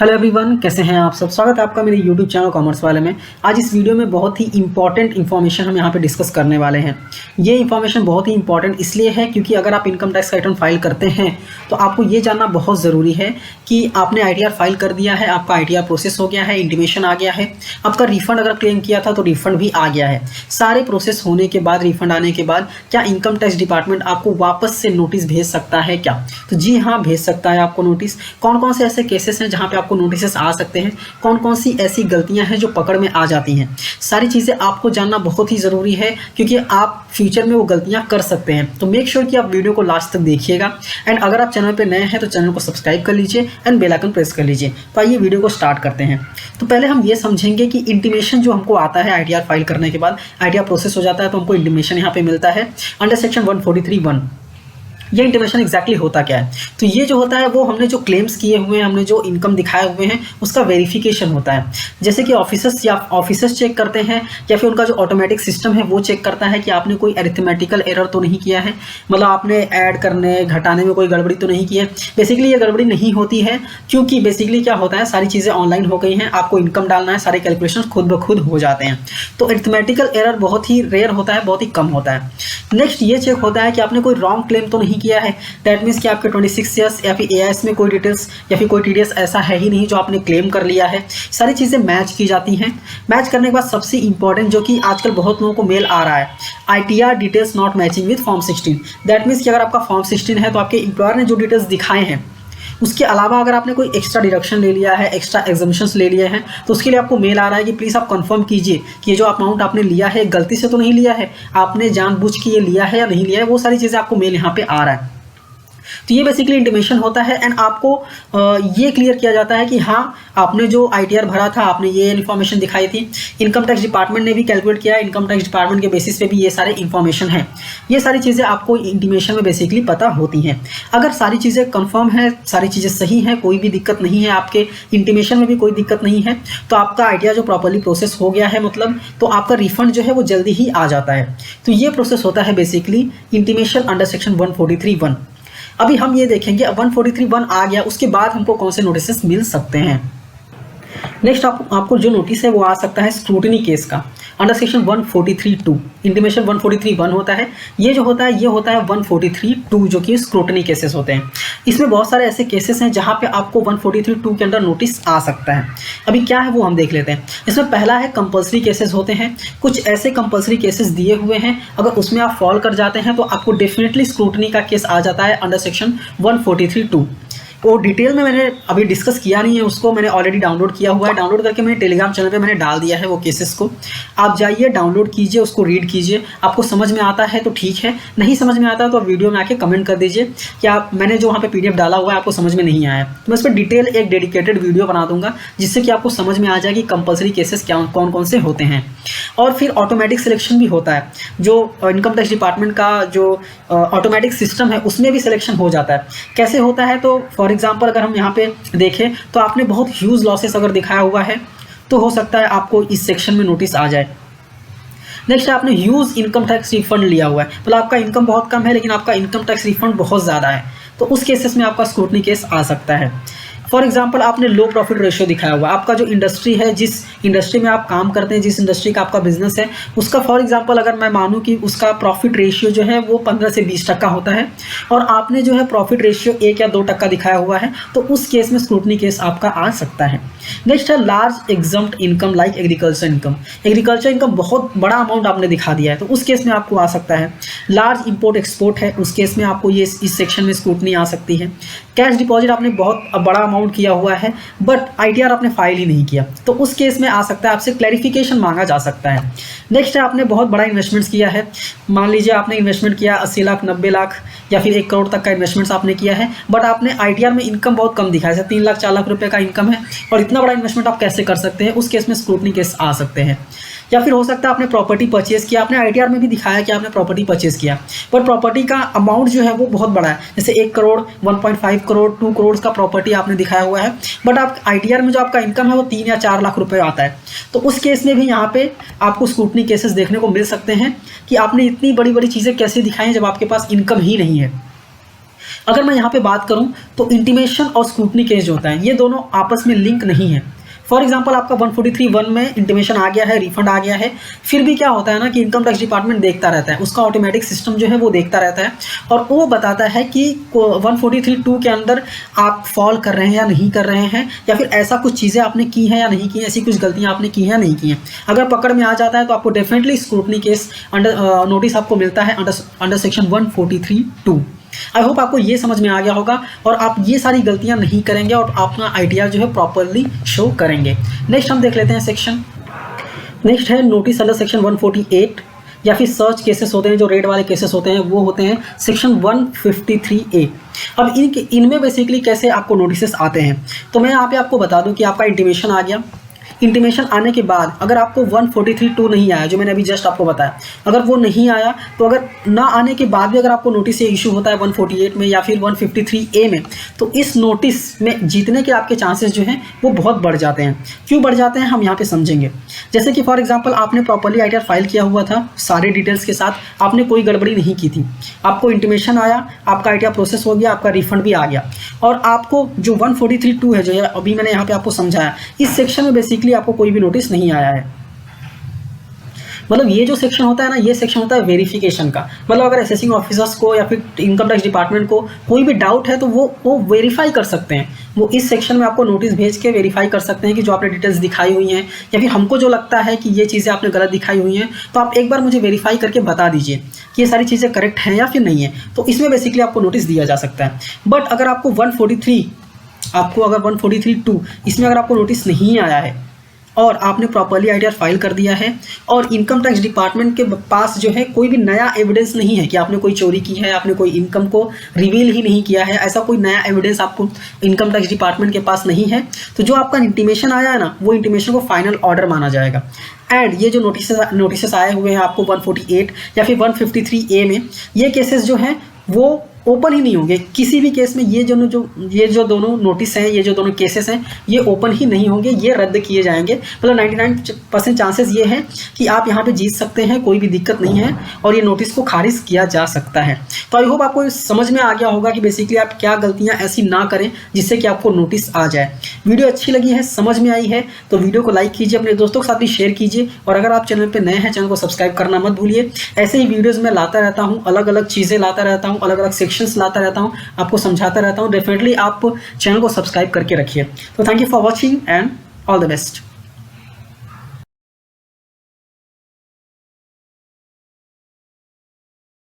Hello everyone, कैसे हैं आप सब। स्वागत है आपका मेरे यूट्यूब चैनल कॉमर्स वाले में। आज इस वीडियो में बहुत ही इंपॉर्टेंट इन्फॉर्मेशन हम यहाँ पे डिस्कस करने वाले हैं। ये इन्फॉर्मेशन बहुत ही इंपॉर्टेंट इसलिए है क्योंकि अगर आप इनकम टैक्स का रिटर्न फाइल करते हैं तो आपको ये जानना बहुत ज़रूरी है कि आपने ITR फाइल कर दिया है, आपका ITR प्रोसेस हो गया है, इंटीमेशन आ गया है, आपका रिफंड अगर क्लेम किया था तो रिफंड भी आ गया है। सारे प्रोसेस होने के बाद, रिफंड आने के बाद क्या इनकम टैक्स डिपार्टमेंट आपको वापस से नोटिस भेज सकता है क्या? तो जी हाँ, भेज सकता है आपको नोटिस। कौन कौन से ऐसे केसेस हैं जहाँ पे आपको नोटिस आ सकते हैं, कौन कौन सी ऐसी गलतियां हैं जो पकड़ में आ जाती हैं, सारी चीज़ें आपको जानना बहुत ही ज़रूरी है क्योंकि आप फ्यूचर में वो गलतियां कर सकते हैं। तो मेक श्योर कि आप वीडियो को लास्ट तक देखिएगा एंड अगर आप चैनल पे नए हैं तो चैनल को सब्सक्राइब कर लीजिए एंड बेल आइकन प्रेस कर लीजिए। तो आइए वीडियो को स्टार्ट करते हैं। तो पहले हम ये समझेंगे कि इंटीमेशन जो हमको आता है ITR फाइल करने के बाद, ITR प्रोसेस हो जाता है तो हमको इंटीमेशन यहाँ पे मिलता है अंडर सेक्शन 143(1). ये इंटीमेशन एग्जैक्टली होता क्या है? तो ये जो होता है वो हमने जो क्लेम्स किए हुए हैं, हमने जो इनकम दिखाए हुए हैं उसका वेरिफिकेशन होता है। जैसे कि ऑफिसर्स चेक करते हैं या फिर उनका जो ऑटोमेटिक सिस्टम है वो चेक करता है कि आपने कोई अरिथमेटिकल एरर तो नहीं किया है, मतलब आपने ऐड करने घटाने में कोई गड़बड़ी तो नहीं की है। बेसिकली ये गड़बड़ी नहीं होती है क्योंकि बेसिकली क्या होता है, सारी चीज़ें ऑनलाइन हो गई हैं, आपको इनकम डालना है, सारे कैलकुलेशन खुद ब खुद हो जाते हैं। तो अरिथमेटिकल एरर बहुत ही रेयर होता है, बहुत ही कम होता है। नेक्स्ट ये चेक होता है कि आपने कोई रॉन्ग क्लेम तो नहीं किया है। दैट मीन्स कि आपके 26 ईयर्स या फिर AIS में कोई डिटेल्स या फिर कोई TDS ऐसा है ही नहीं जो आपने क्लेम कर लिया है। सारी चीज़ें मैच की जाती हैं। मैच करने के बाद सबसे इंपॉर्टेंट जो कि आजकल बहुत लोगों को मेल आ रहा है, ITR details not matching with form 16। That means कि अगर आपका फॉर्म 16 है तो आपके एम्प्लॉयर ने जो डिटेल्स दिखाए हैं उसके अलावा अगर आपने कोई एक्स्ट्रा डिडक्शन ले लिया है, एक्स्ट्रा एग्जम्पशंस ले लिए हैं, तो उसके लिए आपको मेल आ रहा है कि प्लीज़ आप कंफर्म कीजिए कि ये जो अमाउंट आपने लिया है गलती से तो नहीं लिया है, आपने जानबूझ के ये लिया है या नहीं लिया है। वो सारी चीज़ें आपको मेल यहाँ पे आ रहा है। तो ये बेसिकली इंटीमेशन होता है एंड आपको ये क्लियर किया जाता है कि हाँ, आपने जो ITR भरा था, आपने ये इन्फॉर्मेशन दिखाई थी, इनकम टैक्स डिपार्टमेंट ने भी कैलकुलेट किया है, इनकम टैक्स डिपार्टमेंट के बेसिस पे भी ये सारे इन्फॉर्मेशन हैं। ये सारी चीज़ें आपको इंटीमेशन में बेसिकली पता होती हैं। अगर सारी चीज़ें कंफर्म है, सारी चीज़ें सही हैं, कोई भी दिक्कत नहीं है, आपके इंटीमेशन में भी कोई दिक्कत नहीं है, तो आपका ITR जो प्रॉपरली प्रोसेस हो गया है, मतलब तो आपका रिफंड जो है वो जल्दी ही आ जाता है। तो ये प्रोसेस होता है बेसिकली इंटीमेशन अंडर सेक्शन 143(1). अभी हम ये देखेंगे 143(1) आ गया, उसके बाद हमको कौन से नोटिस मिल सकते हैं। नेक्स्ट आपको जो नोटिस है वो आ सकता है स्क्रूटनी केस का अंडर सेक्शन 143(2). इंटीमेशन 143(1) होता है, ये जो होता है ये होता है 143(2) जो कि स्क्रूटनी केसेस होते हैं। इसमें बहुत सारे ऐसे केसेस हैं जहाँ पे आपको 143(2) के अंदर नोटिस आ सकता है। अभी क्या है वो हम देख लेते हैं। इसमें पहला है कंपल्सरी केसेस होते हैं। कुछ ऐसे कंपल्सरी केसेस दिए हुए हैं, अगर उसमें आप फॉल कर जाते हैं तो आपको डेफिनेटली स्क्रूटनी का केस आ जाता है अंडर सेक्शन 143(2). वो डिटेल में मैंने अभी डिस्कस किया नहीं है, उसको मैंने ऑलरेडी डाउनलोड किया हुआ है। डाउनलोड करके मैंने टेलीग्राम चैनल पे मैंने डाल दिया है वो केसेस को। आप जाइए, डाउनलोड कीजिए, उसको रीड कीजिए। आपको समझ में आता है तो ठीक है, नहीं समझ में आता तो वीडियो में आके कमेंट कर दीजिए कि आप मैंने जो वहाँ पे PDF डाला हुआ है आपको समझ में नहीं आया। तो मैं इस पर डिटेल एक डेडिकेटेड वीडियो बना दूंगा जिससे कि आपको समझ में आ जाए कि कंपल्सरी केसेस क्या कौन कौन से होते हैं। और फिर ऑटोमेटिक सिलेक्शन भी होता है, जो इनकम टैक्स डिपार्टमेंट का जो ऑटोमेटिक सिस्टम है उसमें भी सिलेक्शन हो जाता है। कैसे होता है? तो फॉर एग्जांपल अगर हम यहाँ पे देखें तो आपने बहुत ह्यूज लॉसेस अगर दिखाया हुआ है तो हो सकता है आपको इस सेक्शन में नोटिस आ जाए। नेक्स्ट आपने ह्यूज इनकम टैक्स रिफंड लिया हुआ है, मतलब आपका इनकम बहुत कम है लेकिन आपका इनकम टैक्स रिफंड बहुत ज़्यादा है, तो उस केसेस में आपका स्क्रूटनी केस आ सकता है। फॉर एग्जाम्पल आपने लो प्रॉफिट रेशियो दिखाया हुआ, आपका जो इंडस्ट्री है, जिस इंडस्ट्री में आप काम करते हैं, जिस इंडस्ट्री का आपका बिजनेस है, उसका फॉर एग्जाम्पल अगर मैं मानूं कि उसका प्रॉफिट रेशियो जो है वो 15 से 20% होता है और आपने जो है प्रॉफिट रेशियो 1 या 2% दिखाया हुआ है, तो उस केस में स्क्रूटनी केस आपका आ सकता है। नेक्स्ट है large exempt income like agriculture income. Agriculture income बहुत बड़ा अमाउंट आपने दिखा दिया है तो उस केस में आपको आ सकता है। लार्ज इंपोर्ट एक्सपोर्ट है, उस केस में आपको ये इस सेक्शन में स्क्रूटनी आ सकती है। कैश डिपॉजिट आपने बहुत बड़ा अमाउंट किया हुआ है बट ITR आपने फाइल ही नहीं किया, तो उस केस में आ सकता है, आपसे क्लैरिफिकेशन मांगा जा सकता है। नेक्स्ट है आपने बहुत बड़ा इन्वेस्टमेंट्स किया है, मान लीजिए आपने इन्वेस्टमेंट किया 80 लाख, 90 लाख या फिर 1 करोड़ तक का इन्वेस्टमेंट्स आपने किया है, बट आपने ITR में इनकम बहुत कम दिखाया, जैसे 3 लाख 4 लाख रुपए का इनकम है और इतना बड़ा इन्वेस्टमेंट आप कैसे कर सकते हैं, उस केस में स्क्रूटनी केस आ सकते हैं। या फिर हो सकता है आपने प्रॉपर्टी परचेज किया, आपने ITR में भी दिखाया कि आपने प्रॉपर्टी परचेज किया, पर प्रॉपर्टी का अमाउंट जो है वो बहुत बड़ा है, जैसे 1 करोड़, 1.5 करोड़, 2 करोड़ का प्रॉपर्टी आपने दिखाया हुआ है, बट आप ITR में जो आपका इनकम है वो 3 या 4 लाख रुपए आता है, तो उस केस में भी यहाँ पे आपको स्क्रूटनी केसेस देखने को मिल सकते हैं कि आपने इतनी बड़ी बड़ी चीज़ें कैसे दिखाई जब आपके पास इनकम ही नहीं है। अगर मैं यहाँ पे बात करूँ तो इंटीमेशन और स्क्रूटनी केस जो होता है ये दोनों आपस में लिंक नहीं है। फॉर एग्जांपल आपका 143(1) में इंटीमेशन आ गया है, रिफंड आ गया है, फिर भी क्या होता है ना कि इनकम टैक्स डिपार्टमेंट देखता रहता है, उसका ऑटोमेटिक सिस्टम जो है वो देखता रहता है और वो बताता है कि 143(2) के अंदर आप फॉल कर रहे हैं या नहीं कर रहे हैं, या फिर ऐसा कुछ चीज़ें आपने की हैं या नहीं की, ऐसी कुछ गलतियाँ आपने की हैं या नहीं की हैं। अगर पकड़ में आ जाता है तो आपको definitely scrutiny case under notice आपको मिलता है अंडर सेक्शन 143(2). आई होप आपको ये समझ में आ गया होगा और आप ये सारी गलतियां नहीं करेंगे और अपना आइडिया जो है प्रॉपरली शो करेंगे। नेक्स्ट हम देख लेते हैं सेक्शन। नेक्स्ट है नोटिस अंडर सेक्शन 148 या फिर सर्च केसेस होते हैं, जो रेड वाले केसेस होते हैं वो होते हैं सेक्शन 153A। अब इनमें बेसिकली कैसे आपको नोटिस आते हैं, तो मैं यहाँ पे आपको बता दूं कि आपका इंटीमेशन आ गया। इंटीमेशन आने के बाद अगर आपको 143(2) नहीं आया, जो मैंने अभी जस्ट आपको बताया, अगर वो नहीं आया तो अगर ना आने के बाद भी अगर आपको नोटिस ये इशू होता है 148 में या फिर 153A में, तो इस नोटिस में जीतने के आपके चांसेस जो हैं वो बहुत बढ़ जाते हैं। क्यों बढ़ जाते हैं हम यहाँ पे समझेंगे। जैसे कि फॉर एग्जांपल आपने प्रॉपर्ली आईटीआर फाइल किया हुआ था सारे डिटेल्स के साथ, आपने कोई गड़बड़ी नहीं की थी, आपको इंटीमेशन आया, आपका आईटीआर प्रोसेस हो गया, आपका रिफंड भी आ गया, और आपको जो 143(2) है, जो है अभी मैंने यहाँ पे आपको समझाया, इस सेक्शन में बेसिकली आपको कोई भी नोटिस नहीं आया है। मतलब ये जो सेक्शन होता है ना, ये सेक्शन होता है वेरिफिकेशन का। मतलब अगर असेसिंग ऑफिसर्स को या फिर इनकम टैक्स डिपार्टमेंट को कोई भी डाउट है तो वो वेरीफाई कर सकते हैं। वो इस सेक्शन में आपको नोटिस भेज के वेरीफाई कर सकते हैं कि जो आपने डिटेल्स दिखाई हुई हैं, या फिर हमको जो लगता है कि ये चीज़ें आपने गलत दिखाई हुई हैं, तो आप एक बार मुझे वेरीफाई करके बता दीजिए कि ये सारी चीज़ें करेक्ट हैं या फिर नहीं है, तो इसमें बेसिकली आपको नोटिस दिया जा सकता है। बट अगर आपको 143(2) इसमें अगर आपको नोटिस नहीं आया है और आपने प्रॉपर्ली आईटीआर फाइल कर दिया है और इनकम टैक्स डिपार्टमेंट के पास जो है कोई भी नया एविडेंस नहीं है कि आपने कोई चोरी की है, आपने कोई इनकम को रिवील ही नहीं किया है, ऐसा कोई नया एविडेंस आपको इनकम टैक्स डिपार्टमेंट के पास नहीं है, तो जो आपका इंटीमेशन आया है ना, वो इंटीमेशन को फाइनल ऑर्डर माना जाएगा। एंड ये जो नोटिस आए हुए हैं आपको 148 या फिर 153A में, ये केसेस जो हैं वो ओपन ही नहीं होंगे किसी भी केस में। ये जो दोनों नोटिस हैं, ये जो दोनों केसेस हैं, ये ओपन ही नहीं होंगे, ये रद्द किए जाएंगे। मतलब 99% चांसेस ये हैं कि आप यहाँ पे जीत सकते हैं, कोई भी दिक्कत नहीं है, और ये नोटिस को खारिज किया जा सकता है। तो आई होप आपको समझ में आ गया होगा कि बेसिकली आप क्या गलतियाँ ऐसी ना करें जिससे कि आपको नोटिस आ जाए। वीडियो अच्छी लगी है, समझ में आई है, तो वीडियो को लाइक कीजिए, अपने दोस्तों के साथ भी शेयर कीजिए, और अगर आप चैनल पर नए हैं, चैनल को सब्सक्राइब करना मत भूलिए। ऐसे ही वीडियोज़ में लाता रहता हूँ, अलग अलग चीज़ें लाता रहता हूँ, अलग अलग सेक्शंस लाता रहता हूँ, आपको समझाता रहता हूँ। डेफिनेटली आप चैनल को सब्सक्राइब करके रखिए। तो thank you for watching and all the best.